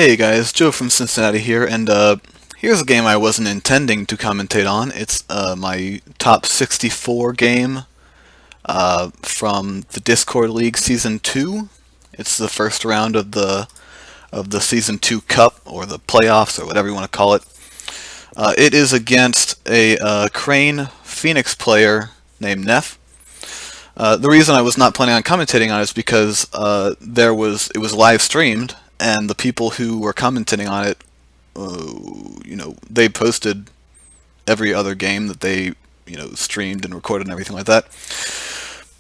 Hey guys, Joe from Cincinnati here, and here's a game I wasn't intending to commentate on. It's my top 64 game from the Discord League Season 2. It's the first round of the Season 2 Cup, or the playoffs, or whatever you want to call it. It is against a Crane Phoenix player named Neff. The reason I was not planning on commentating on it is because it was live streamed, and the people who were commenting on it, they posted every other game that they, streamed and recorded and everything like that.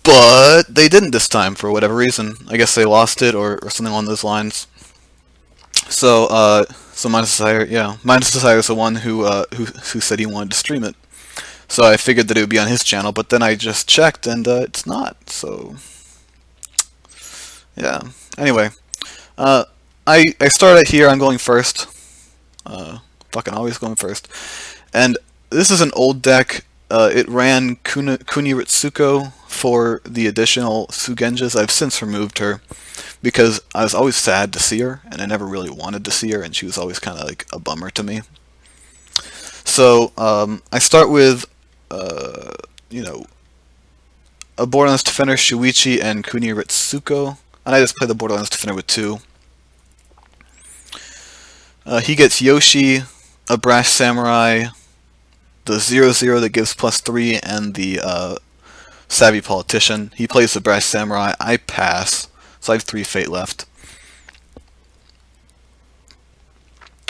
But they didn't this time for whatever reason. I guess they lost it or something along those lines. So Minus Desire, yeah, Minus Desire is the one who said he wanted to stream it. So I figured that it would be on his channel, but then I just checked and it's not. So yeah. Anyway, I started here. I'm going first. Fucking always going first. And this is an old deck. It ran Kuni Ritsuko for the additional Sugenjas. I've since removed her because I was always sad to see her, and I never really wanted to see her, and she was always kind of like a bummer to me. So I start with, a Borderlands Defender, Shuichi, and Kuni Ritsuko, and I just play the Borderlands Defender with two. He gets Yoshi, a Brash Samurai, the 0/0 that gives +3, and the Savvy Politician. He plays the Brash Samurai. I pass, so I have 3 fate left.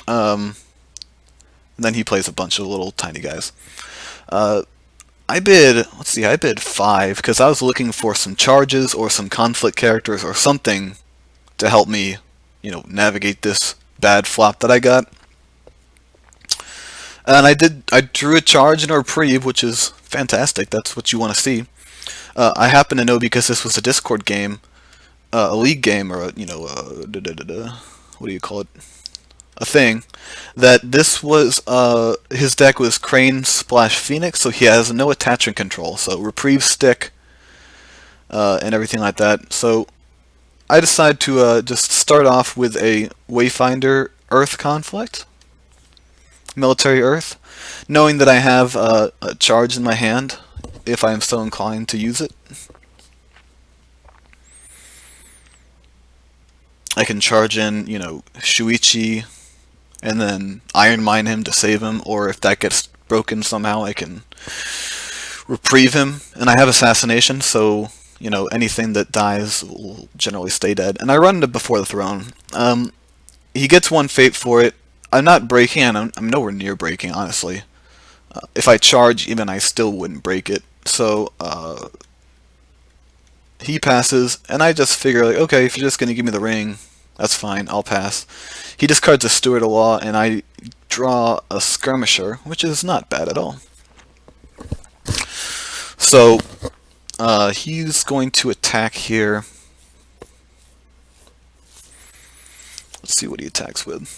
And then he plays a bunch of little tiny guys. I bid 5 because I was looking for some charges or some conflict characters or something to help me, navigate this bad flop that I got. And I drew a charge and a reprieve, which is fantastic. That's what you want to see. I happen to know, because this was a Discord game, a league game, or what do you call it? A thing, that this was, his deck was Crane Splash Phoenix, so he has no attachment control, so reprieve stick, and everything like that. So I decided to just start off with a Wayfinder Earth conflict, military Earth, knowing that I have a charge in my hand if I am so inclined to use it. I can charge in, Shuichi, and then Iron Mine him to save him, or if that gets broken somehow, I can reprieve him. And I have Assassination, so anything that dies will generally stay dead. And I run into Before the Throne. He gets 1 fate for it. I'm not breaking, and I'm nowhere near breaking, honestly. If I charge, even I still wouldn't break it. So he passes, and I just figure, like, okay, if you're just gonna give me the ring, that's fine, I'll pass. He discards a Steward of Law, and I draw a Skirmisher, which is not bad at all. So he's going to attack here. Let's see what he attacks with.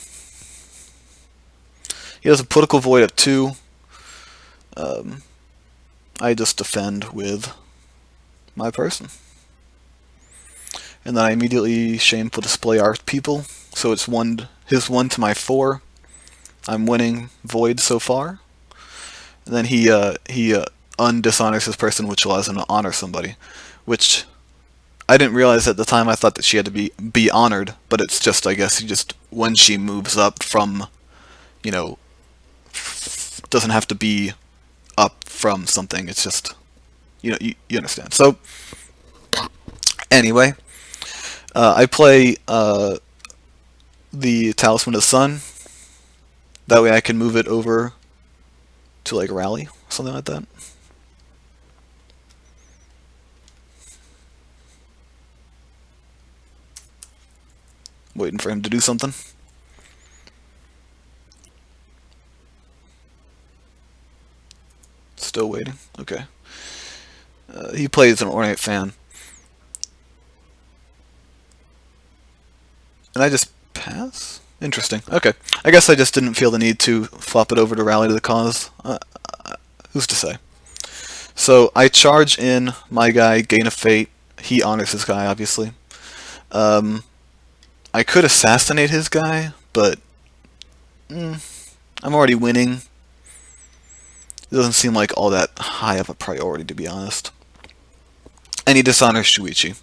He has a Political Void of 2. I just defend with my person. And then I immediately Shameful Display Art People. So it's his 1 to my 4. I'm winning Void so far. And then he undishonors his person, which allows him to honor somebody. Which I didn't realize at the time. I thought that she had to be honored, but it's just, I guess, when she moves up from, doesn't have to be up from something. It's just, you understand. So anyway, I play the Talisman of the Sun. That way I can move it over to, like, Rally, something like that. Waiting for him to do something. Still waiting. Okay. He plays an Ornate Fan. And I just pass? Interesting. Okay. I guess I just didn't feel the need to flop it over to Rally to the Cause. Who's to say? So I charge in my guy, Gain of Fate. He honors his guy, obviously. I could assassinate his guy, but I'm already winning. It doesn't seem like all that high of a priority, to be honest. And he dishonors Shuichi.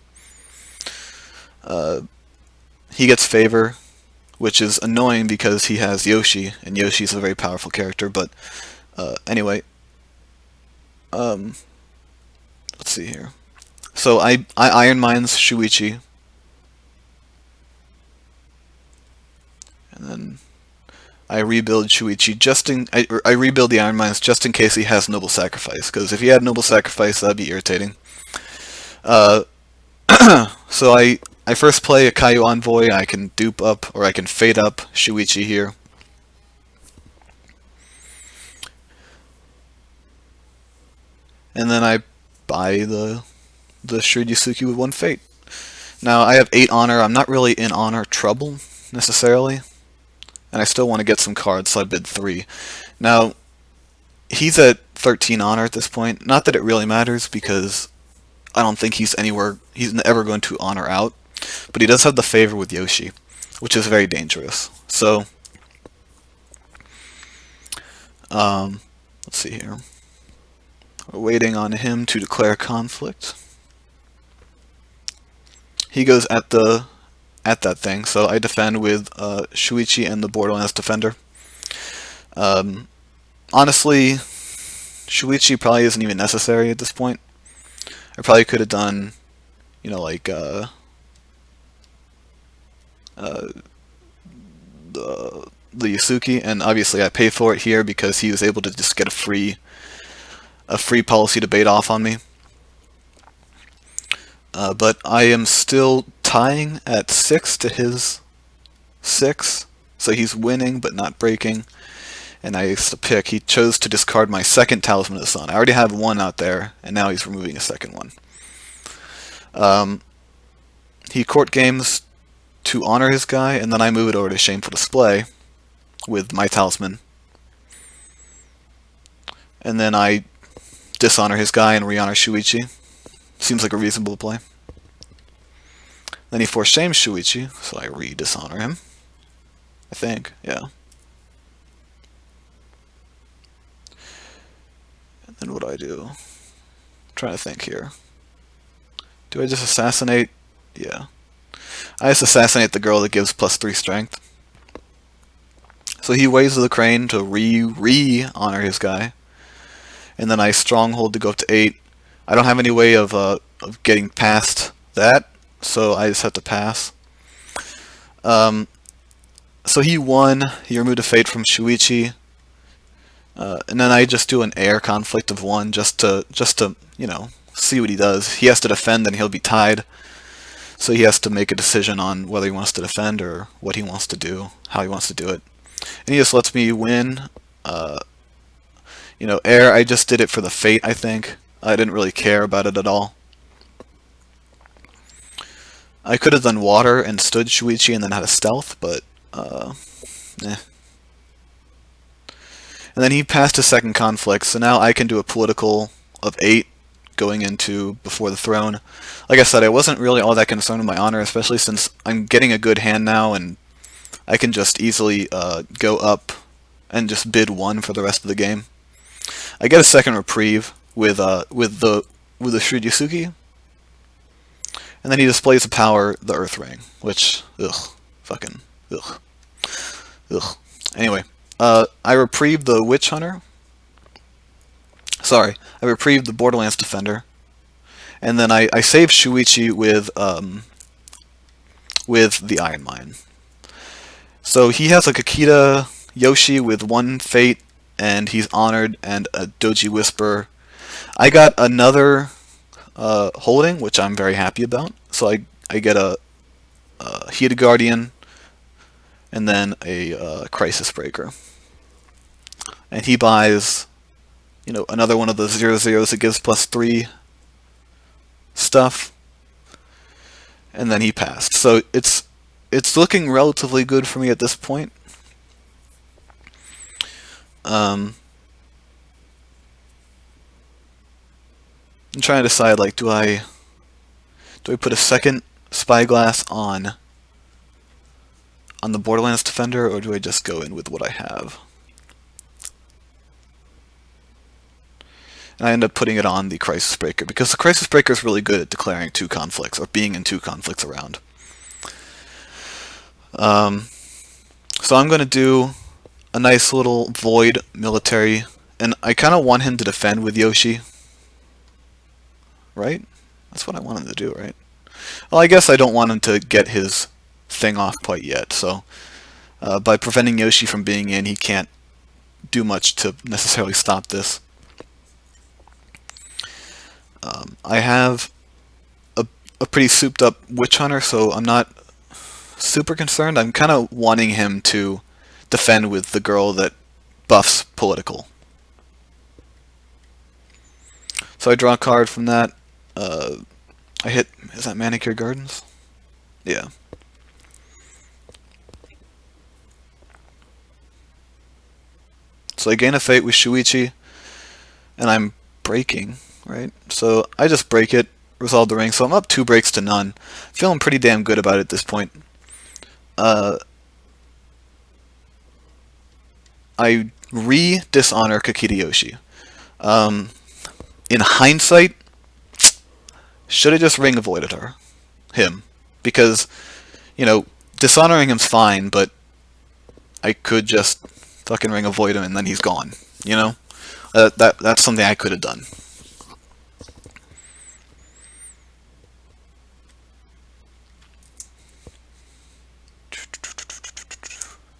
He gets favor, which is annoying because he has Yoshi, and Yoshi's a very powerful character, but anyway. Let's see here. So I Iron Mines Shuichi. And then I rebuild Shuichi I rebuild the Iron Mines just in case he has Noble Sacrifice, because if he had Noble Sacrifice, that'd be irritating. Uh, so I first play a Caillou Envoy. I can dupe up, or I can fade up Shuichi here. And then I buy the Shiryu with 1 fate. Now I have 8 honor. I'm not really in honor trouble necessarily, and I still want to get some cards, so I bid 3. Now he's at 13 honor at this point. Not that it really matters, because I don't think he's ever going to honor out, but he does have the favor with Yoshi, which is very dangerous. So let's see here. We're waiting on him to declare conflict. He goes at that thing, so I defend with Shuichi and the Borderlands Defender. Honestly, Shuichi probably isn't even necessary at this point. I probably could have done, like the Yasuki, and obviously I pay for it here because he was able to just get a free policy to bait off on me. But I am still tying at 6 to his 6, so he's winning but not breaking. And I used to pick. He chose to discard my second Talisman of the Sun. I already have 1 out there, and now he's removing a second one. He court games to honor his guy, and then I move it over to Shameful Display with my Talisman. And then I dishonor his guy and re-honor Shuichi. Seems like a reasonable play. Then he force shames Shuichi, so I re-dishonor him. I think, yeah. And then what do I do? I'm trying to think here. Do I just assassinate? Yeah. I just assassinate the girl that gives +3 strength. So he waves the crane to re-honor his guy. And then I stronghold to go up to 8. I don't have any way of getting past that, so I just have to pass. So he won. He removed a fate from Shuichi. And then I just do an air conflict of 1 just to see what he does. He has to defend, and he'll be tied. So he has to make a decision on whether he wants to defend or what he wants to do, how he wants to do it. And he just lets me win. Air, I just did it for the fate, I think. I didn't really care about it at all. I could have done water and stood Shuichi and then had a stealth, but eh. And then he passed his second conflict, so now I can do a political of 8 going into Before the Throne. Like I said, I wasn't really all that concerned with my honor, especially since I'm getting a good hand now, and I can just easily go up and just bid 1 for the rest of the game. I get a second reprieve with the Shiryu, and then he displays the power, the Earth Ring, which fucking ugh. Anyway, I reprieve the Witch Hunter. Sorry, I reprieve the Borderlands Defender, and then I save Shuichi with the Iron Mine. So he has a Kakita Yoshi with 1 fate, and he's honored, and a Doji Whisper. I got another holding, which I'm very happy about. So I get a Heated Guardian, and then a Crisis Breaker. And he buys, another one of the 0/0s that gives +3 stuff. And then he passed. So it's looking relatively good for me at this point. I'm trying to decide, like, do I put a second spyglass on on the Borderlands Defender, or do I just go in with what I have? And I end up putting it on the Crisis Breaker, because the Crisis Breaker is really good at declaring two conflicts, or being in two conflicts around. So I'm going to do a nice little Void military, and I kind of want him to defend with Yoshi. Right? That's what I want him to do, right? Well, I guess I don't want him to get his thing off quite yet, so by preventing Yoshi from being in, he can't do much to necessarily stop this. I have a pretty souped up Witch Hunter, so I'm not super concerned. I'm kind of wanting him to defend with the girl that buffs political. So I draw a card from that. I hit, is that Manicure Gardens? Yeah. So I gain a fate with Shuichi, and I'm breaking, right? So I just break it, resolve the ring, so I'm up 2 breaks to none. Feeling pretty damn good about it at this point. I re-dishonor Kakita in hindsight, should have just ring avoided him, because, you know, dishonoring him's fine, but I could just fucking ring avoid him and then he's gone, you know? That's something I could have done.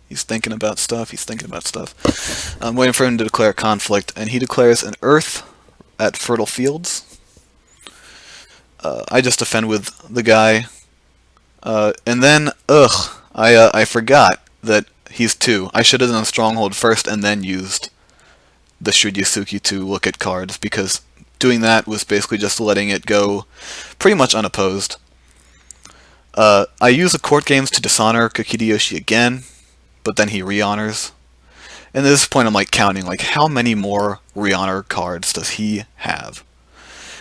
He's thinking about stuff, I'm waiting for him to declare conflict, and he declares an Earth at Fertile Fields. I just defend with the guy, and then, I forgot that he's 2. I should have done Stronghold first and then used the Shuryusuki to look at cards, because doing that was basically just letting it go pretty much unopposed. I use the court games to dishonor Kakita again, but then he re-honors. And at this point I'm like counting, like, how many more re-honor cards does he have?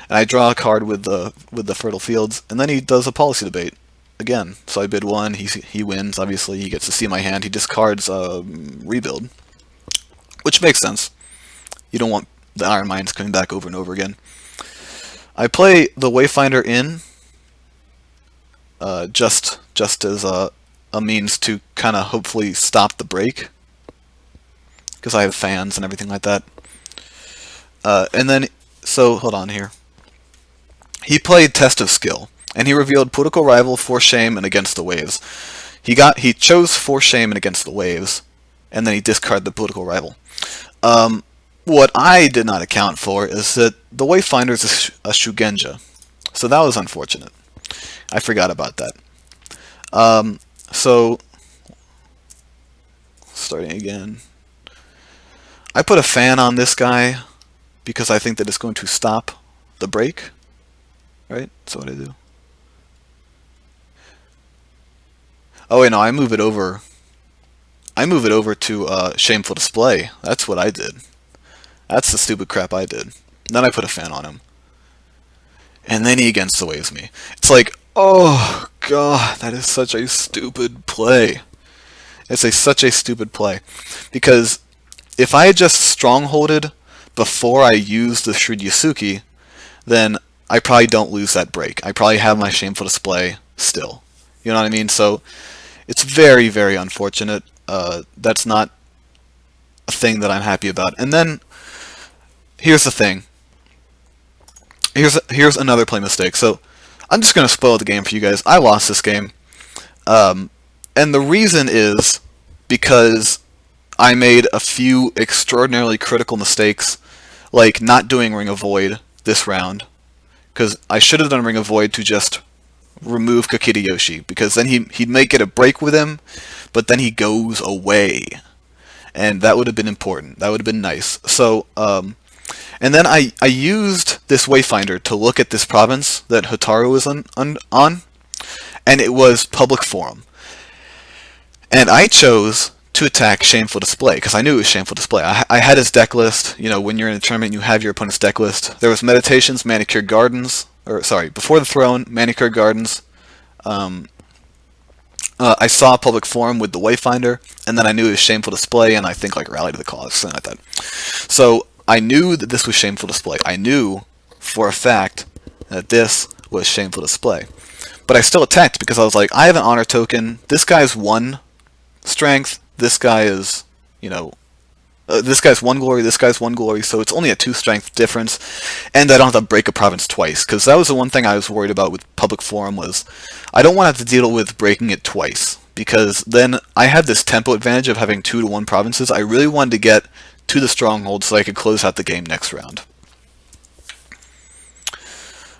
And I draw a card with the Fertile Fields, and then he does a policy debate again. So I bid 1, he wins, obviously, he gets to see my hand, he discards Rebuild, which makes sense. You don't want the Iron Mines coming back over and over again. I play the Wayfinder in, just as a means to kind of hopefully stop the break, because I have fans and everything like that. And then, so hold on here. He played Test of Skill, and he revealed Political Rival, For Shame, and Against the Waves. He chose For Shame and Against the Waves, and then he discarded the Political Rival. What I did not account for is that the Wayfinder is a Shugenja, so that was unfortunate. I forgot about that. So, starting again. I put a fan on this guy because I think that it's going to stop the break. Right? That's what I do. Oh wait, no, I move it over. I move it over to Shameful Display. That's what I did. That's the stupid crap I did. Then I put a fan on him. And then he Against the Waves me. It's like, oh god, that is such a stupid play. It's such a stupid play. Because if I had just strongholded before I used the Shuryusuki, then I probably don't lose that break. I probably have my Shameful Display still. You know what I mean? So it's very, very unfortunate. That's not a thing that I'm happy about. And then here's the thing. Here's another play mistake. So I'm just going to spoil the game for you guys. I lost this game. And the reason is because I made a few extraordinarily critical mistakes, like not doing Ring of Void this round. Because I should have done Ring of Void to just remove Kakita, because then he'd make it a break with him, but then he goes away. And that would have been important. That would have been nice. So, and then I used this Wayfinder to look at this province that Hotaru was on, and it was Public Forum. And I chose to attack Shameful Display, because I knew it was Shameful Display. I had his deck list. You know, when you're in a tournament, you have your opponent's deck list. There was Meditations, Manicured Gardens, or sorry, Before the Throne, Manicured Gardens, I saw Public Forum with the Wayfinder, and then I knew it was Shameful Display, and I think like Rally to the Cause, something like that. So I knew that this was Shameful Display. I knew for a fact that this was Shameful Display. But I still attacked because I was like, I have an honor token. This guy's 1 strength. This guy is, you know, this guy's 1 glory, this guy's 1 glory, so it's only a 2 strength difference, and I don't have to break a province twice, because that was the one thing I was worried about with Public Forum was, I don't want to have to deal with breaking it twice, because then I had this tempo advantage of having 2 to 1 provinces. I really wanted to get to the stronghold so I could close out the game next round.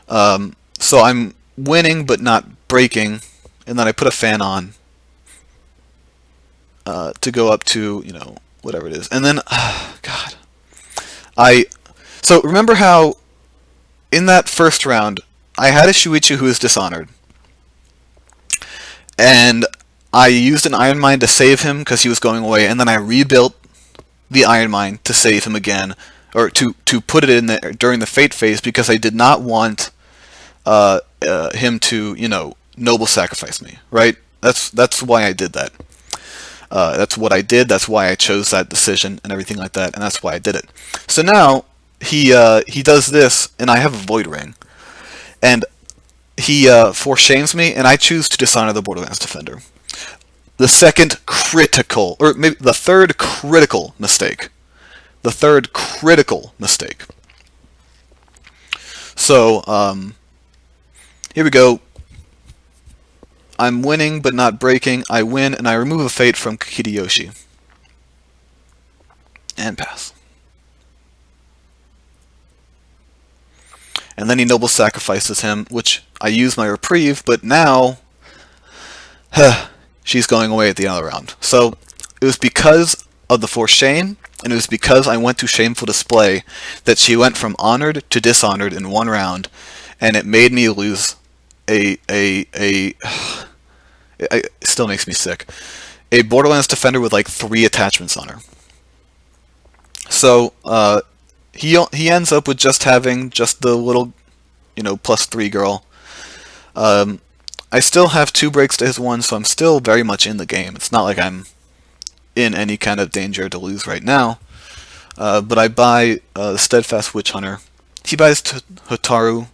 So I'm winning but not breaking, and then I put a fan on to go up to, you know, whatever it is. And then, God, so remember how in that first round, I had a Shuichi who was dishonored. And I used an Iron Mine to save him because he was going away, and then I rebuilt the Iron Mine to save him again, or to put it in there during the Fate phase because I did not want him to, you know, noble sacrifice me, right? That's why I did that. That's what I did. That's why I chose that decision and everything like that, and that's why I did it. So now he does this, and I have a Void Ring, and he foreshames me, and I choose to dishonor the Borderlands Defender. The second critical, or maybe the third critical mistake. The third critical mistake. So here we go. I'm winning, but not breaking. I win, and I remove a Fate from Kikiyoshi. And pass. And then he noble sacrifices him, which I use my reprieve, but now she's going away at the end of the round. So it was because of the Foreshame, and it was because I went to Shameful Display that she went from honored to dishonored in 1 round, and it made me lose it still makes me sick. A Borderlands Defender with like 3 attachments on her. So he ends up with just having just the little, you know, +3 girl. I still have 2 breaks to his 1, so I'm still very much in the game. It's not like I'm in any kind of danger to lose right now. But I buy the Steadfast Witch Hunter. He buys Hotaru,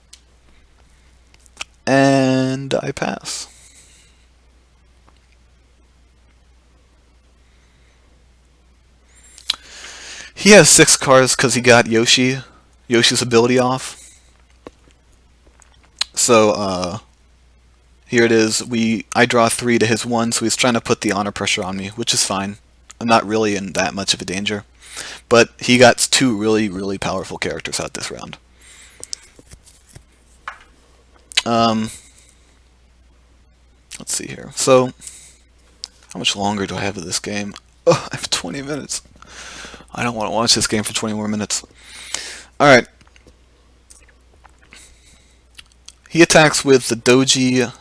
and I pass. He has 6 cards because he got Yoshi's ability off. So here it is. I draw 3 to his 1, so he's trying to put the honor pressure on me, which is fine. I'm not really in that much of a danger. But he got 2 really, really powerful characters out this round. Let's see here. So, how much longer do I have of this game? Oh, I have 20 minutes. I don't want to watch this game for 20 more minutes. Alright. He attacks with the Doji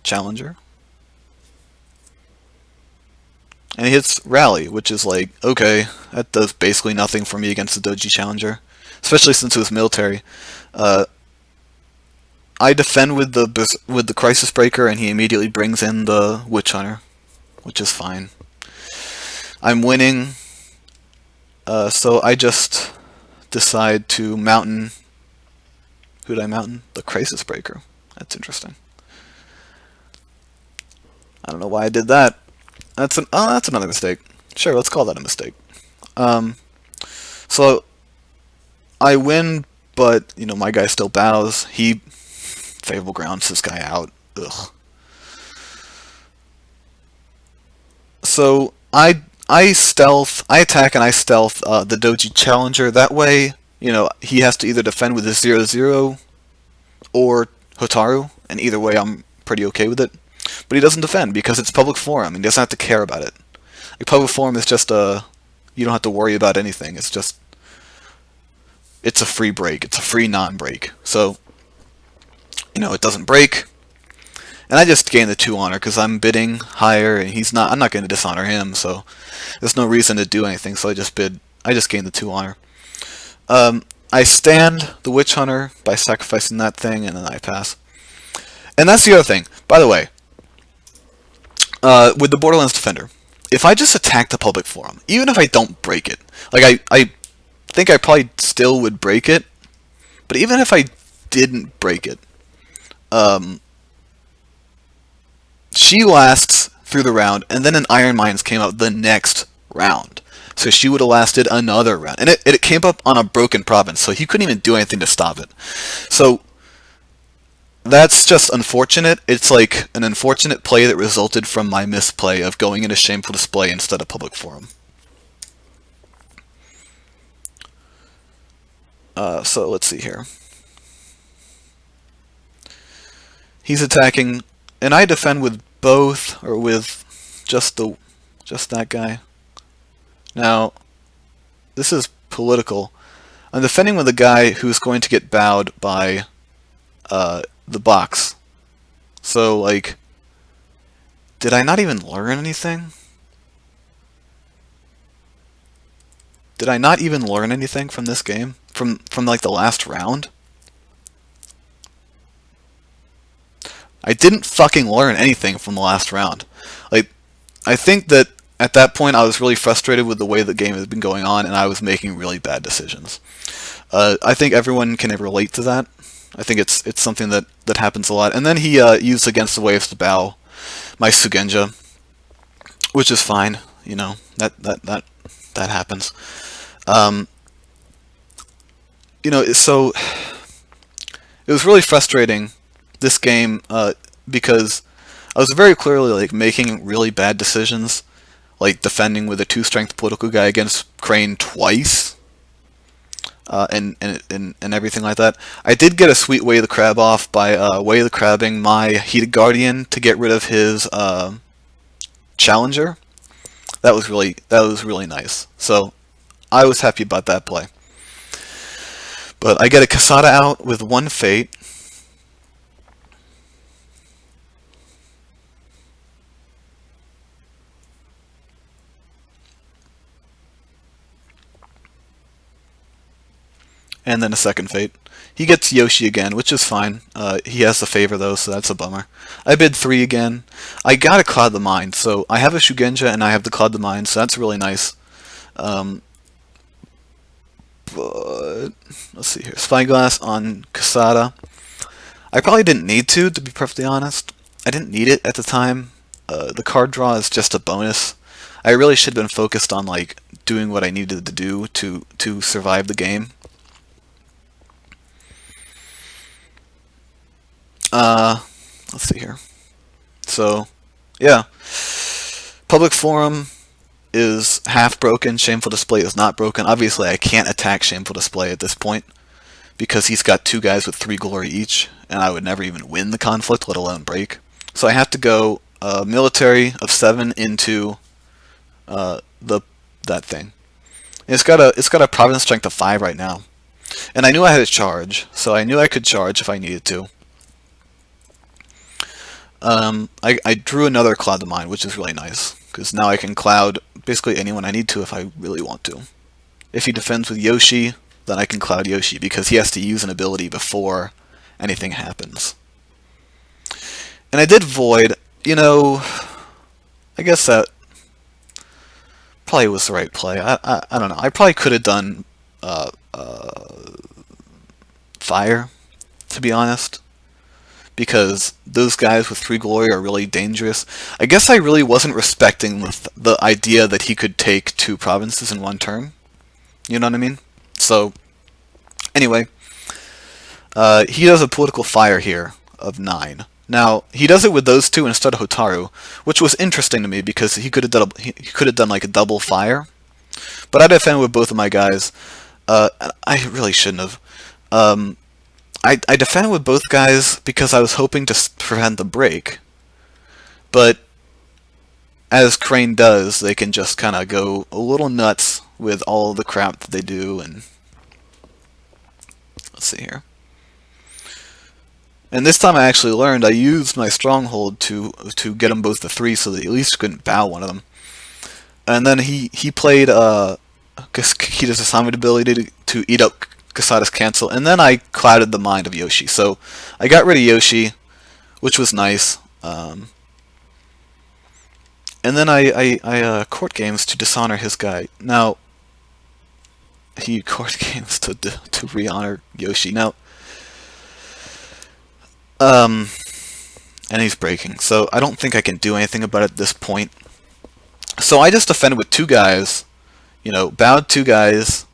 Challenger. And he hits Rally, which is like, okay, that does basically nothing for me against the Doji Challenger. Especially since it was military. I defend with the Crisis Breaker, and he immediately brings in the Witch Hunter, which is fine. I'm winning, so I just decide to mountain. Who did I mountain? The Crisis Breaker. That's interesting. I don't know why I did that. That's another mistake. Sure, let's call that a mistake. So I win, but you know my guy still bows. He favorable grounds this guy out. Ugh. So I attack and I stealth the Doji Challenger. That way, you know, he has to either defend with his 0/0 or Hotaru, and either way I'm pretty okay with it. But he doesn't defend because it's public forum, and he doesn't have to care about it. Like, public forum is just you don't have to worry about anything. It's just, it's a free break. It's a free non-break. So, you know, it doesn't break. And I just gain the 2 honor because I'm bidding higher, and I'm not going to dishonor him, so there's no reason to do anything, so I just gain the 2 honor. I stand the Witch Hunter by sacrificing that thing, and then I pass. And that's the other thing. By the way, with the Borderlands Defender, if I just attack the public forum, even if I don't break it, like I think I probably still would break it, but even if I didn't break it, um, she lasts through the round, and then an Iron Mines came out the next round. So she would have lasted another round. And it came up on a broken province, so he couldn't even do anything to stop it. So that's just unfortunate. It's like an unfortunate play that resulted from my misplay of going into shameful display instead of public forum. So let's see here. He's attacking, and I defend with both, or with just that guy. Now, this is political. I'm defending with a guy who's going to get bowed by the box. So, like, did I not even learn anything? Did I not even learn anything from this game? From like the last round? I didn't fucking learn anything from the last round. Like, I think that at that point I was really frustrated with the way the game had been going on, and I was making really bad decisions. I think everyone can relate to that. I think it's something that happens a lot. And then he used Against the Waves to bow my Sugenja, which is fine. You know, that happens. You know, so it was really frustrating, this game, because I was very clearly like making really bad decisions, like defending with a 2-strength political guy against Crane twice, and everything like that. I did get a sweet Way of the Crab off by Way of the Crabbing my Heated Guardian to get rid of his Challenger. That was really nice. So I was happy about that play. But I get a Casada out with 1 Fate. And then a 2nd Fate. He gets Yoshi again, which is fine. He has the favor though, so that's a bummer. I bid 3 again. I got a Cloud the Mind, so I have a Shugenja and I have the Cloud the Mind, so that's really nice. But let's see here. Spyglass on Casada. I probably didn't need to be perfectly honest. I didn't need it at the time. The card draw is just a bonus. I really should have been focused on like doing what I needed to do to survive the game. Let's see here. So, yeah. Public Forum is half broken. Shameful Display is not broken. Obviously, I can't attack Shameful Display at this point because he's got 2 guys with 3 glory each, and I would never even win the conflict, let alone break. So I have to go military of 7 into that thing. And it's got a province strength of 5 right now, and I knew I had a charge, so I knew I could charge if I needed to. I drew another Cloud to Mine, which is really nice, because now I can cloud basically anyone I need to if I really want to. If he defends with Yoshi, then I can cloud Yoshi, because he has to use an ability before anything happens. And I did Void. You know, I guess that probably was the right play. I don't know. I probably could have done Fire, to be honest, because those guys with 3 glory are really dangerous. I guess I really wasn't respecting the idea that he could take 2 provinces in 1 turn. You know what I mean? So, anyway, he does a political fire here of 9. Now, he does it with those 2 instead of Hotaru, which was interesting to me because he could have done like a double fire. But I defended with both of my guys. I really shouldn't have. I defended with both guys because I was hoping to prevent the break. But as Crane does, they can just kind of go a little nuts with all the crap that they do. And let's see here. And this time I actually learned. I used my stronghold to get them both to 3 so that at least couldn't bow one of them. And then he played Kakita's assignment ability to eat up Kasada's cancel, and then I clouded the mind of Yoshi. So I got rid of Yoshi, which was nice. And then I court games to dishonor his guy. Now, he court games to re-honor Yoshi. Now, um, and he's breaking, so I don't think I can do anything about it at this point. So I just defended with two guys, bowed two guys,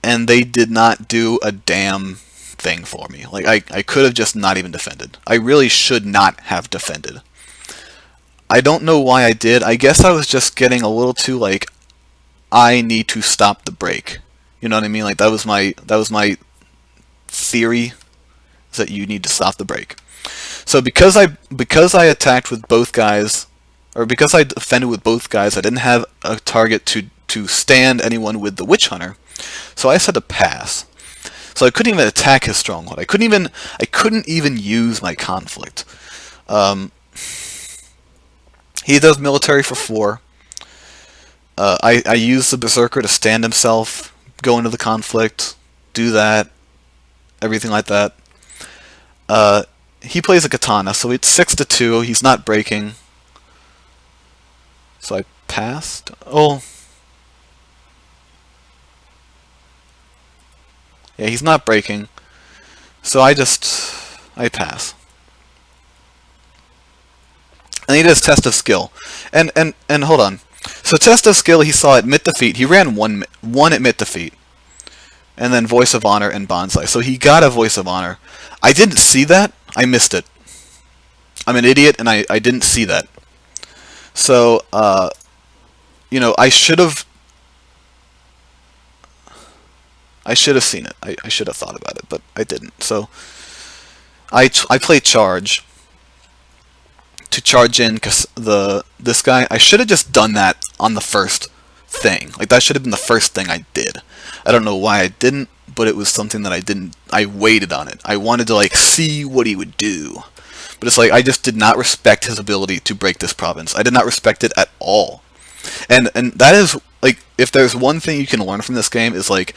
and they did not do a damn thing for me. Like, I could have just not even defended. I really should not have defended. I don't know why I did. I guess I was just getting a little too, like, I need to stop the break. You know what I mean? Like, that was my theory, is that you need to stop the break. So because I attacked with both guys, or because I defended with both guys, I didn't have a target to stand anyone with the Witch Hunter. So I said to pass. So I couldn't even attack his stronghold. I couldn't even use my conflict. He does military for 4. I use the Berserker to stand himself, go into the conflict, do that, everything like that. He plays a katana, so it's 6-2. He's not breaking. So I passed. Oh. Yeah, he's not breaking. So I pass. And he does test of skill. And hold on. So test of skill he saw admit defeat. He ran one admit defeat. And then voice of honor and bonsai. So he got a voice of honor. I didn't see that. I missed it. I'm an idiot and I didn't see that. So I should have seen it. I should have thought about it, but I didn't. So I played charge to charge in this guy. I should have just done that on the first thing. Like, that should have been the first thing I did. I don't know why I didn't, but it was something that I didn't. I waited on it. I wanted to, like, see what he would do. But it's like, I just did not respect his ability to break this province. I did not respect it at all. And that is, like, if there's one thing you can learn from this game, is, like,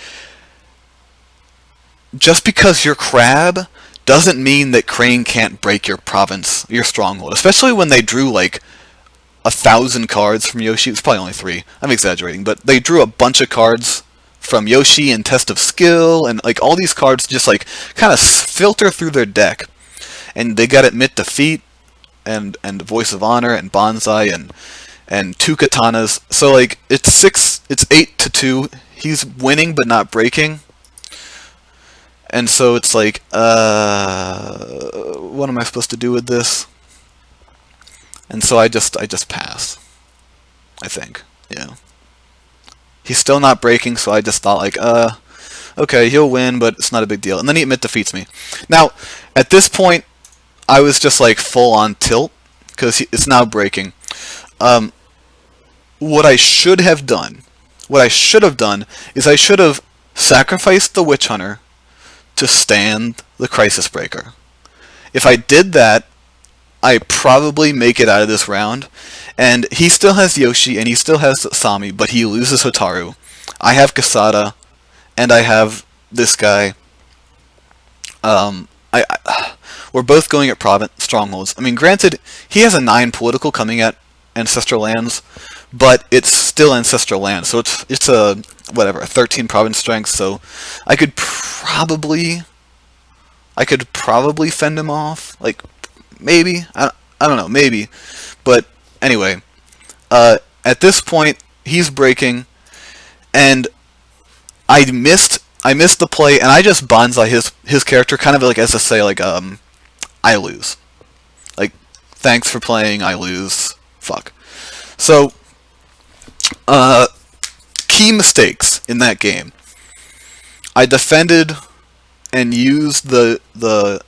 just because you're Crab doesn't mean that Crane can't break your province, your stronghold. Especially when they drew, like, 1,000 cards from Yoshi. It was probably only 3. I'm exaggerating. But they drew a bunch of cards from Yoshi and Test of Skill. And, like, all these cards just, like, kind of filter through their deck. And they got admit defeat and voice of honor and bonsai and 2 katanas. So, like, it's 8-2. He's winning but not breaking. And so it's like, what am I supposed to do with this? And so I just pass. I think, yeah. He's still not breaking, so I just thought, like, okay, he'll win, but it's not a big deal. And then he admit defeats me. Now, at this point, I was just, like, full on tilt, because it's now breaking. What I should have done is I should have sacrificed the Witch Hunter to stand the Crisis Breaker. If I did that, I probably make it out of this round. And he still has Yoshi and he still has Sami, but he loses Hotaru. I have Kasada, and I have this guy. We're both going at strongholds. I mean, granted, he has a 9 political coming at Ancestral Lands, but it's still Ancestral Lands, so it's a 13 province strength. So I could probably fend him off, like, maybe. I don't know, maybe. But anyway, at this point he's breaking, and I missed the play, and I just bonsai his character, kind of like as to say, like, I lose. Like, thanks for playing, I lose. Fuck. So, key mistakes in that game. I defended and used the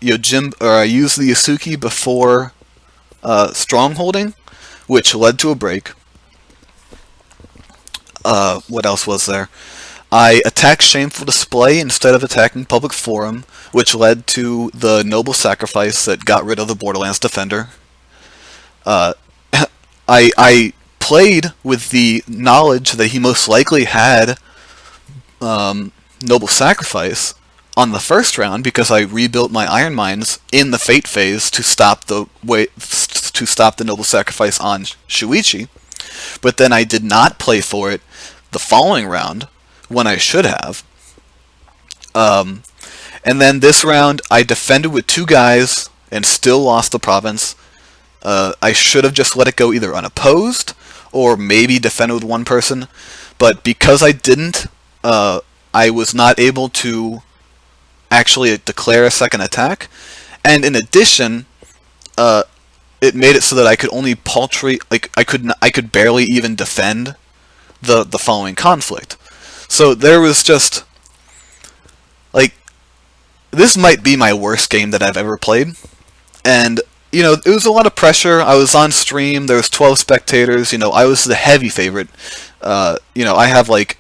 Yasuki before strongholding, which led to a break. What else was there? I attacked Shameful Display instead of attacking Public Forum, which led to the Noble Sacrifice that got rid of the Borderlands Defender. I played with the knowledge that he most likely had Noble Sacrifice on the first round, because I rebuilt my Iron Mines in the Fate phase to stop the to stop the noble sacrifice on Shuichi, but then I did not play for it the following round when I should have. And then this round, I defended with 2 guys and still lost the province. I should have just let it go either unopposed or maybe defended with 1 person, but because I didn't, I was not able to actually declare a second attack, and in addition, it made it so that I could only paltry, like I could barely even defend the following conflict. So there was just like, this might be my worst game that I've ever played, and you know, it was a lot of pressure. I was on stream. There was 12 spectators. You know, I was the heavy favorite. You know, I have like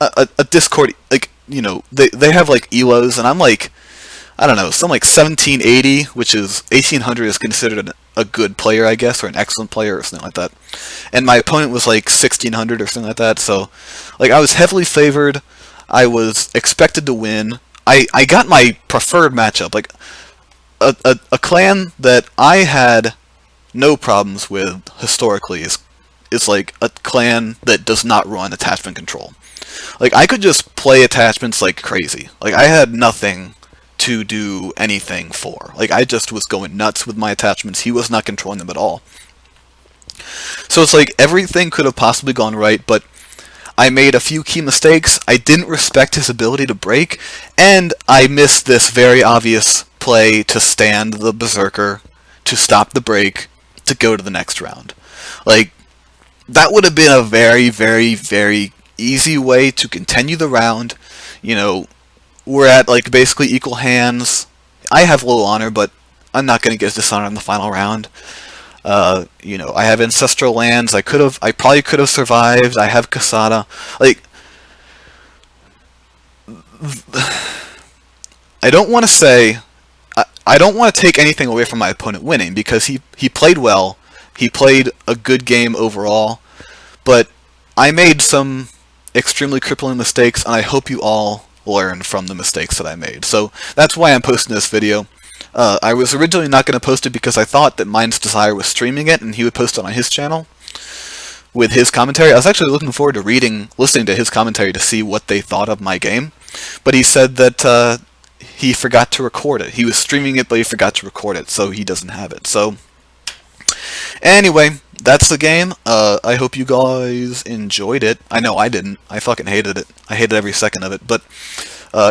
a Discord, like, you know, they have like ELOs, and I'm like, I don't know, some like 1780, which is 1800 is considered a good player, I guess, or an excellent player or something like that. And my opponent was like 1600 or something like that. So, like, I was heavily favored. I was expected to win. I got my preferred matchup, like a clan that I had no problems with historically is like a clan that does not run attachment control. Like, I could just play attachments like crazy. Like, I had nothing to do anything for. Like, I just was going nuts with my attachments. He was not controlling them at all. So it's like everything could have possibly gone right, but I made a few key mistakes. I didn't respect his ability to break, and I missed this very obvious play to stand the Berserker, to stop the break, to go to the next round. Like, that would have been a very, very, very easy way to continue the round. You know, we're at like basically equal hands. I have low honor, but I'm not going to get dishonor in the final round. You know, I have ancestral lands. I probably could have survived. I have Kasada. Like, I don't want to say, I don't want to take anything away from my opponent winning, because he played well. He played a good game overall, but I made some extremely crippling mistakes, and I hope you all learn from the mistakes that I made. So that's why I'm posting this video. I was originally not going to post it because I thought that Mind's Desire was streaming it and he would post it on his channel with his commentary. I was actually looking forward to listening to his commentary to see what they thought of my game, but he said that he forgot to record it. He was streaming it, but he forgot to record it, so he doesn't have it. So anyway, that's the game. I hope you guys enjoyed it. I know I didn't. I fucking hated it. I hated every second of it. But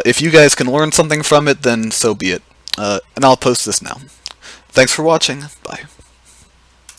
if you guys can learn something from it, then so be it. And I'll post this now. Thanks for watching. Bye.